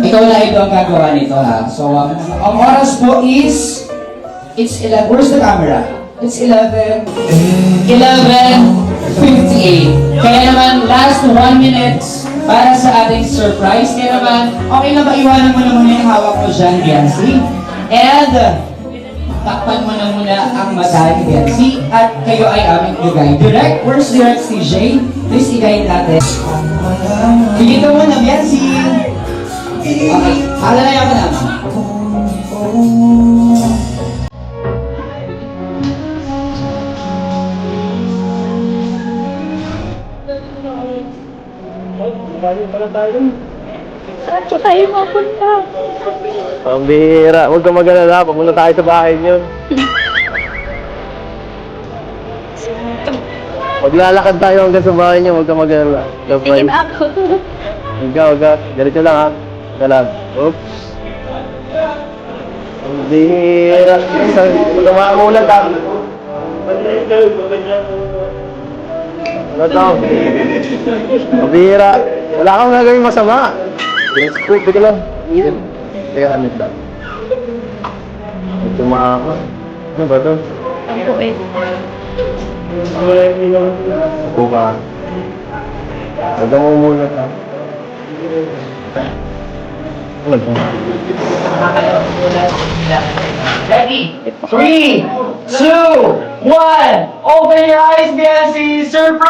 Ikaw na ito ang gagawa nito ha. So, ang oras po is, it's 11, where's the camera? It's 11:58. Kaya naman, last 1 minute para sa ating surprise. Kaya naman, okay na ba iwanan mo na muna yung hawak mo dyan, Biancy? And, takpan mo na muna ang mata ni Biancy at kayo ay aming i-guide. Direct, where's Direct CJ? Please i-guide natin. Bigyan mo na, Biancy! Okay, alalayan ko na. Saan po tayo mapunta? Pambihira. Huwag ka mag-alala. Pumunta tayo sa bahay niyo. Maglalakad tayo hanggang sa bahay niyo. Huwag ka mag-alala. Tingin ako. Huwag ka. Ganito lang ha. Huwag ka lang. Oops. Pambihira. Huwag ka makamulat ha. Ano to? Pambihira. Wala kang gagawin masama. Teka lang. Teka, anit lang. Ito maaka. Ano ba ito? Ang puwet. Upo ka. Huwag ka mumulat ha. Ano ba? Ready? 3, 2, 1. Open your eyes, Biancy! Surprise!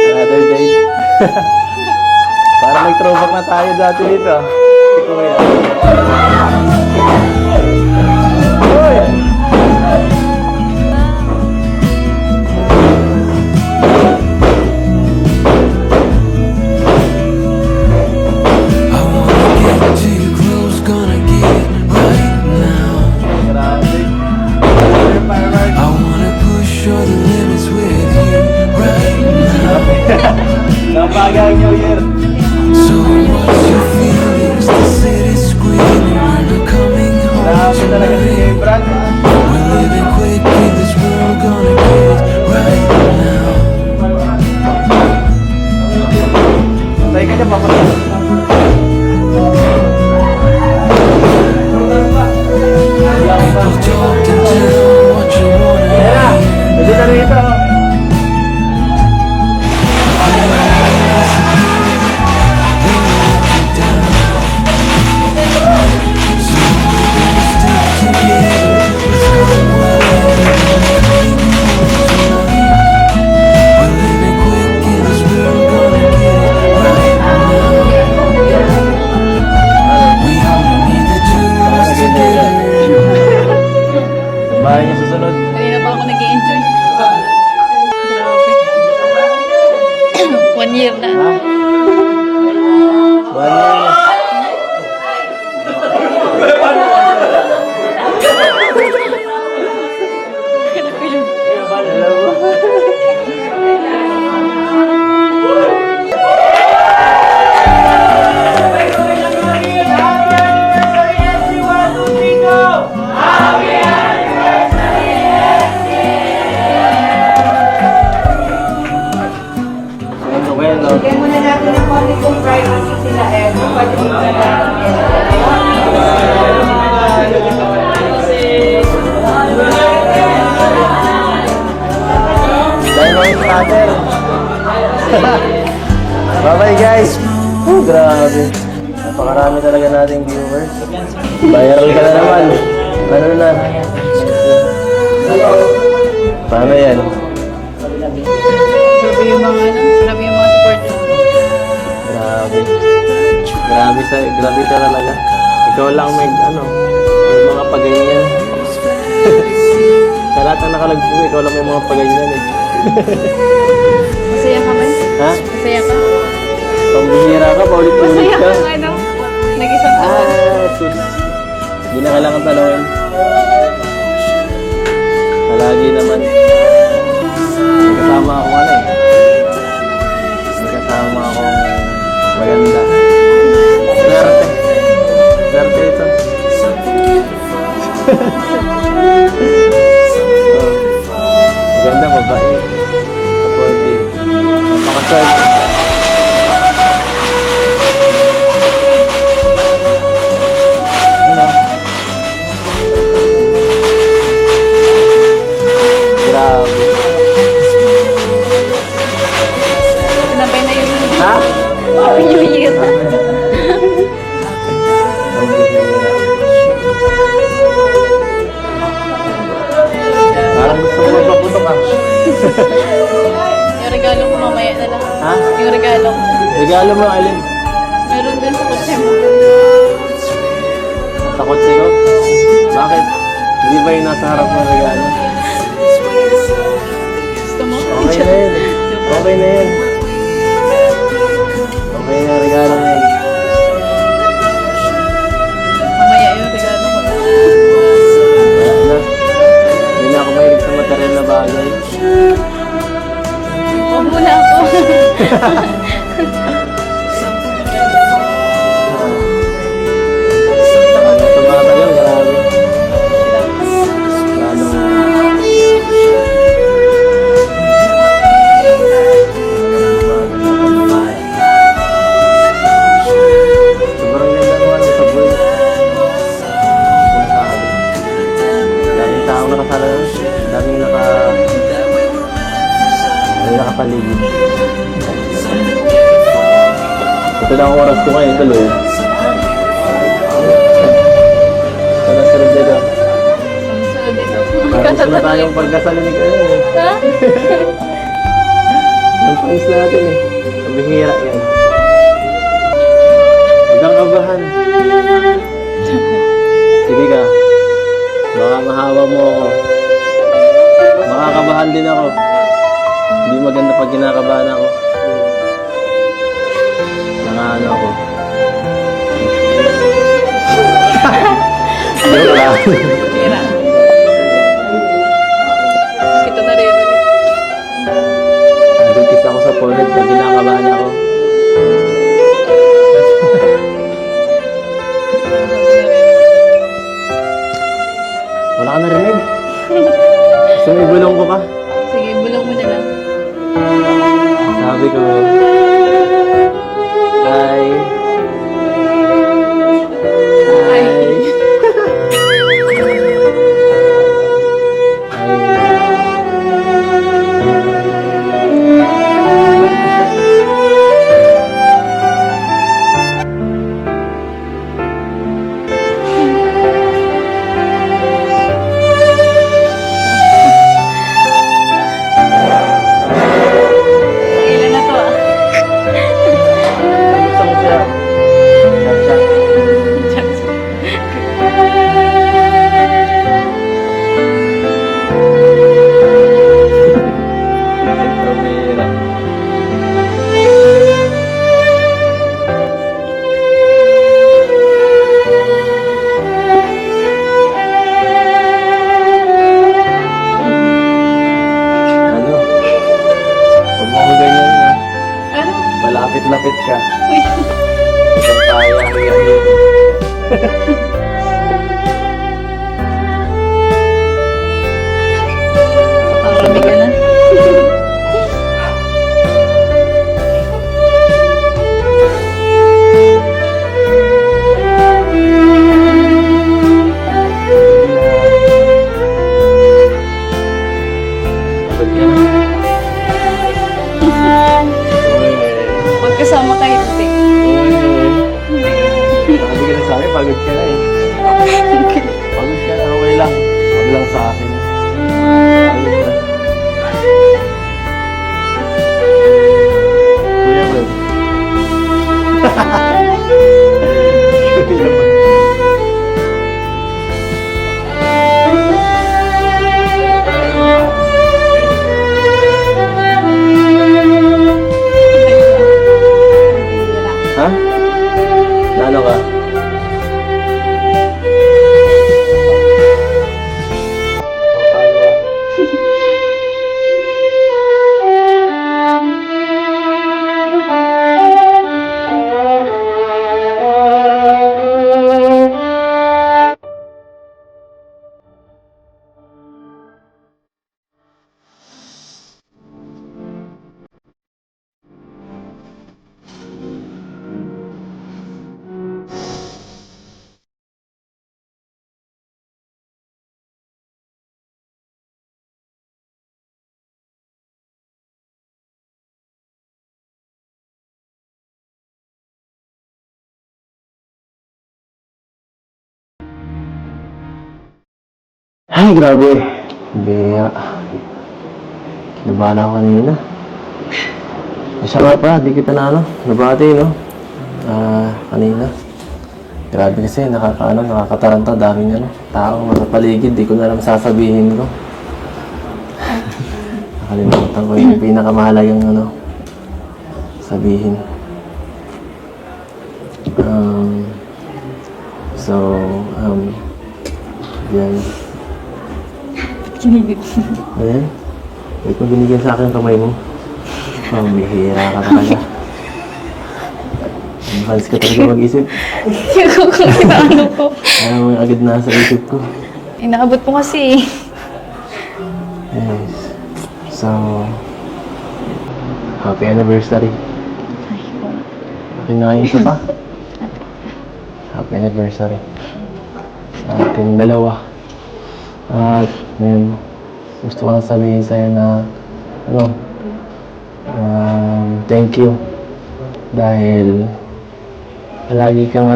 Another date. Para may throwback na tayo dati dito. Si Kuya. Uy! Grabe. I wanna push all the limits with you right now. Napagang New Year. So what's your feelings? The city's screaming, we're not coming home Grabe talaga si tonight. Brad. We're living quick in this world, gonna get right now. Tayo ka niya, papatay. People talk and tell what you wanna Kaya, hear. hindi na rito. We're living quick in this world, gonna get right now. We only need the two of us together. Bahay niya susunod. Kanina pa ako nag-i-enjoy. Grabe. 1 year na. Bahay niya. Bigyan muna natin ng konti kong privacy sila eh. Pwede mo na natin. Dynamite natin. Bye-bye guys. Oh, grabe. Napakarami talaga nating viewers. Viral ka na naman. Ano na? Paano yan? Grabe yung mga grabe yung mga supporters. Grabe. Grabe ka talaga. Ikaw lang may may mga paganyan. Sa lahat na nakalag mo, ikaw lang may mga paganyan eh. Masaya ka man? Ha? Masaya ka? Pambihira ka, paulit-ulit Masaya ka. ka ano? Nag-isang taon. Sus. Hindi na kailangan tanongin. Palagi naman. May kasama akong May kasama akong maganda. Swerte. Swerte Ang bihira. Parang gusto ko magpaputok ah. Yung regalo ko mamaya na lang. Ha? Yung regalo ko. Regalo mo, Alin? Meron din sa kotse mo. Sa kotse ko? Bakit? Hindi ba yung nasa harap ng regalo? Gusto mo? Okay na yun. Okay na yun. Okay na yung regalo na yun. Mamaya yung regalo ko. Wala na. Hindi na ako mahilig sa material na bagay. Huwag mo na ako. Ano tumatagal? Grabe. Lalong... Sobrang ganda naman ng sabon. Sinasabi. Daming taong nakasala doon. Daming nakapaligid. Ito na ang oras ko ngayon, tuloy. Sunod dito. Sunod dito. Parang gusto na tayong pagkasalin ni Kaya eh. Ha? Ang pangis natin eh. Ang bihira yan. Huwag kang kabahan. Sige ka. Baka mahawa mo ako. Makakabahan din ako. Hindi maganda pag kinakabahan ako. Nangaano ako. Joke lang. Tira. Kita na rin. Nagkikis ako sa forehead pag kinakabahan ako. Wala ka narinig? Gusto mo ibulong ko pa? Sige, bulong mo na lang. Sabi ko, hi. Hi. Ilan na to ah? Gusto mo siya? Chat. Pamira. Ano? Huwag mo ako ganyan na. Ano? Malapit-lapit ka. Uy. Isang tayo ang ganyan. Parami ka na. Pagod ka na. Magkasama kayo, te. Sabi ka na sa akin, pagod ka na eh. Pagod ka na, okay lang. Huwag lang sa akin. Pagod ka. Kuya Bro. Kuya Bro. Ha? Ano ka? Ay, grabe. Bira. Kinabahan ako kanina. Isa nga pa, di kita na ano, nabati, no? Kanina. Grabe kasi, nakakataranta, daming tao, mga paligid, di ko na alam sasabihin ko. Nakalimutan ko yung pinakamahalagang sabihin. Yan. Kinigit. Ayan. Wait mo binigyan sa akin ang kamay mo. Bihira ka talaga. Advance ka talaga mag-isip. Hindi ko kung inaano ko. Ayaw mo yung agad nasa isip ko. Inaabot mo kasi. Yes. So, happy anniversary. Ay, kung... Okay na kayo isa pa. Happy anniversary. Sa ating dalawa. At, ngayon, gusto ko lang sabihin sa'yo na, thank you. Dahil, palagi kang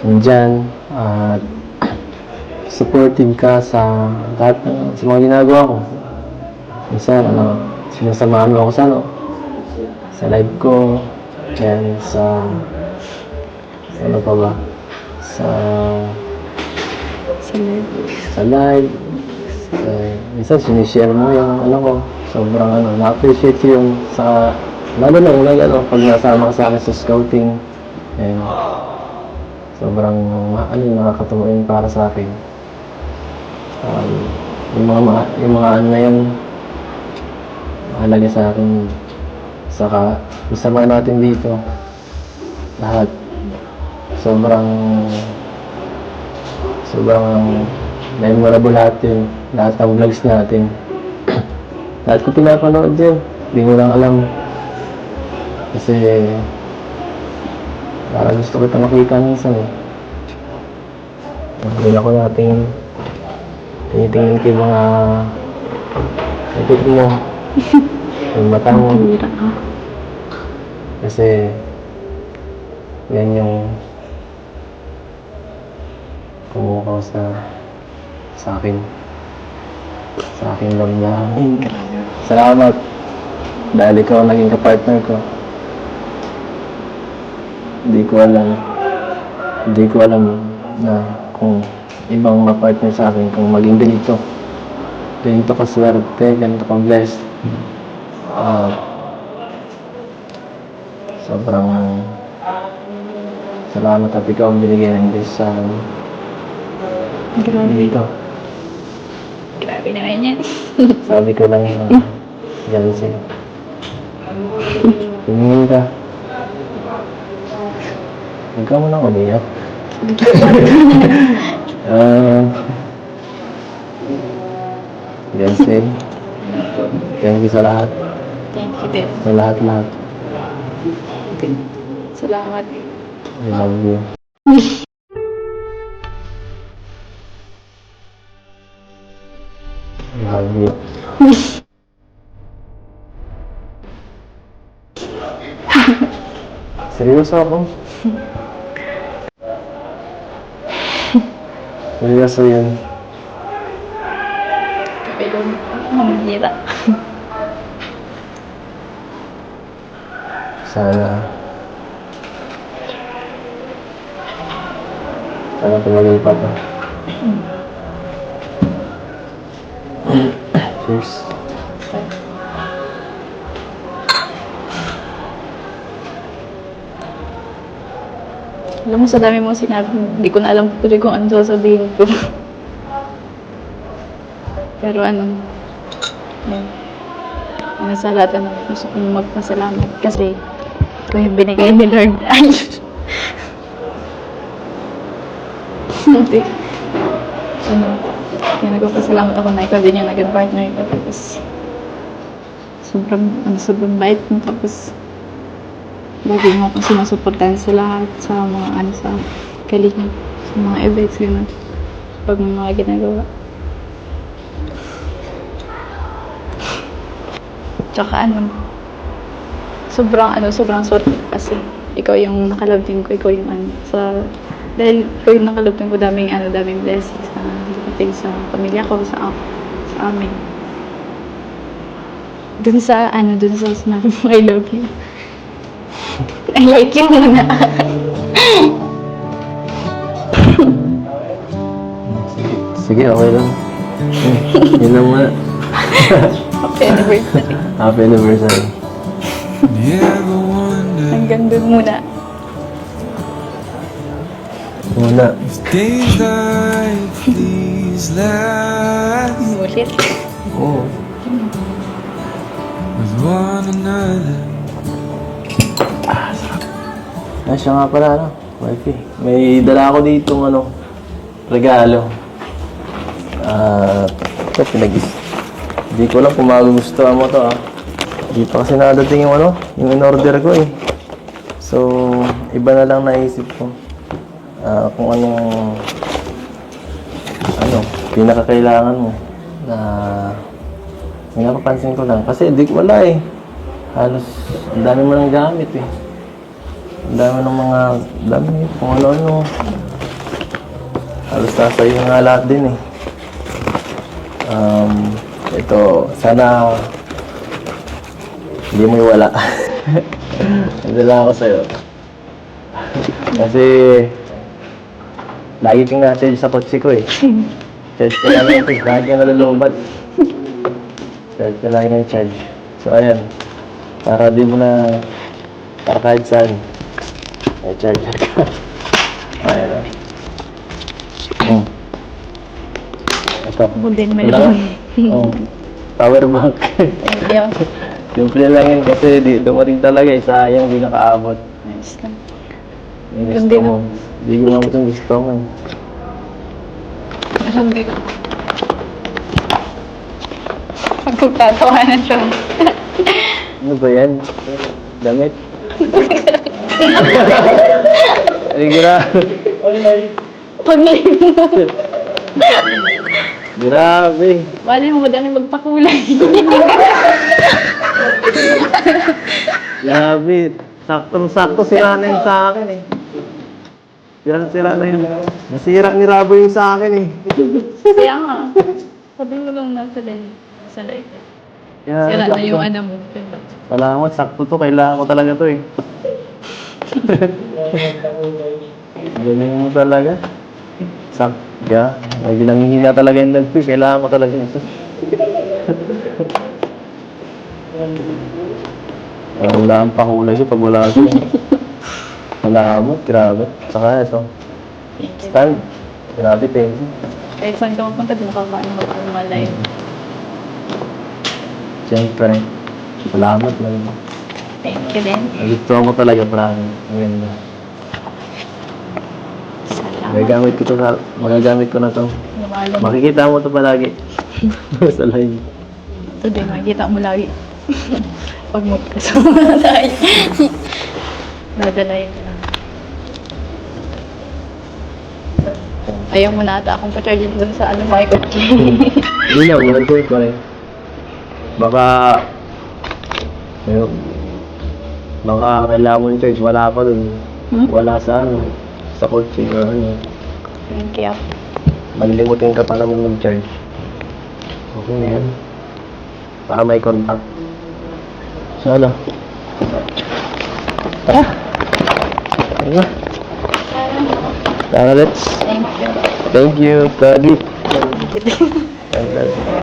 nandyan, at supportive ka sa lahat sa mga ginagawa ko. Minsan, sinasamahan mo ako sa live ko, and sa ano pa ba? Sa live. Minsan, sinishare mo yung ko. Sobrang na-appreciate ko yung lalo na unang pag nasama ka sa akin sa scouting. And sobrang nakakatuwa yun para sa akin. Yung mga na yun, mahalaga sa akin. Saka, isama natin dito. Lahat. Sobrang memorable lahat yun. Lahat ng vlogs natin. Lahat ko pinapanood yun. Hindi mo lang alam. Kasi parang gusto kita makita minsan Hindi ako natin tinitingin ko yung mga ikot mo. Yung mata mo. Kasi yan yung kumukaw sa akin. Sa aking damdamin. Salamat. Dahil ikaw naging kapartner ko. Hindi ko alam na kung ibang mapartner sa akin kung maging ganito ka swerte, ganito ka blessed. Sobrang salamat at ikaw ang binigyan ng Diyos sa akin. Dito. Grabe naman yan. Sabi ko lang yan sa'yo. Tumingin ka. Huwag ka mo nang umiyak. Yan sa'yo. Thank you sa lahat. Thank you din. Sa lahat-lahat. Salamat. I love you. I love you. Seryoso ako. Seryoso yan. Pero, mamahira. Sana tumagal pa to. Cheers. Alam mo, sa dami mong sinabi, hindi ko na alam tuloy kung ano sasabihin ko. Pero yun. Sa lahat, gusto kong magpasalamat kasi ito yung binigay ni Lord. Ay! Hindi. Kaya nagpapasalamat ako na ikaw din yung naging partner ko. Tapos, sobrang bait mo. Tapos, lagi mo akong sinusuportahan sa lahat, sa mga sa kalinga, sa mga events, gano'n. Pag may mga ginagawa. Tsaka sobrang swerte kasi ikaw yung nakalabding ko, ikaw yung dahil ikaw yung nakalabding ko, daming blessings na hindi ko birthday sa pamilya ko, sa amin. Dun sa sinabi mo, I love you. I like you muna. Sige, okay lang. Yun lang muna. Happy anniversary. Happy anniversary. You ever wonder Hanggang dun muna. Muna. if days like these last Ulit. Oo. with one another? Ay, siya nga pala, ano? Wifey. May dala ako dito regalo. Ito, Hindi ko lang kung magugustuhan mo to, Hindi pa kasi nakadating yung yung in-order ko, eh. So, iba na lang naisip ko. Kung anong pinakakailangan mo na may napapansin ko lang. Kasi wala, eh. Halos, ang dami mo nang gamit, eh. Ang dami ng mga dami, kung ano-ano. Halos nasa iyo nga lahat din, eh. Ito, sana hindi mo iwala. Nadala ako sa'yo. Kasi lagi kang na-charge sa kotse ko, eh. Charge ka lang ito, lagi kang nalulubat. Charge ka lagi ng charge. So, ayan. Para di mo na, para kahit saan. May charger ka. Ayan. Ito. Ako din may Wala? Oh, power bank. Yeah. Simple lang yun kasi dumating talaga, sayang di nakaabot. Nice lang. Yung Hindi gusto mo. Hindi ko naman itong gusto mo. Hindi ko. Magtatawanan siya. Ano ba yan? Damit? Ay, grabe. Pag Grabe. Bali mo madami magpakulay. Grabe. Saktong-sakto sira na yun sa akin, eh. Sira na yun. Nasira ni Rabo yung sa akin, eh. Kaya nga. Sabi mo lang nasa sa light. Kaya, Sira na yung ano mo. salamat, sakto to. Kailangan ko talaga to, eh. Galing mo talaga. Sakya. May binanghihina talaga yung nagpi. Kailangan ko talaga ito. Wala ang pakulay siya pag wala siya. Salamat, grabe. Saka ito. Stand. Grabe, thank you. Kahit saan ka mapunta, di makakaano magpamalay. Siyempre. Salamat lang. Thank you din. Nagustuhan ko talaga parang maganda. Salamat. Magagamit ko na to. Lumalong. Makikita mo to palagi. Sa live. Ito din, makikita mo lagi. Pag magkasama tayo. Dadalayin ko lang. Ayaw mo na ata akong pa-charge dun sa my kotse. Hindi na, ulit ko rin. Baka kailangan mo yung charge, wala pa dun. Wala sa sa kotse or Thank you. malilimutin ka pa naman mag-charge. Okay na yan. Para may contact. Sana. Tara. Tara. Tara, let's. Thank you. Thank you, Kadi.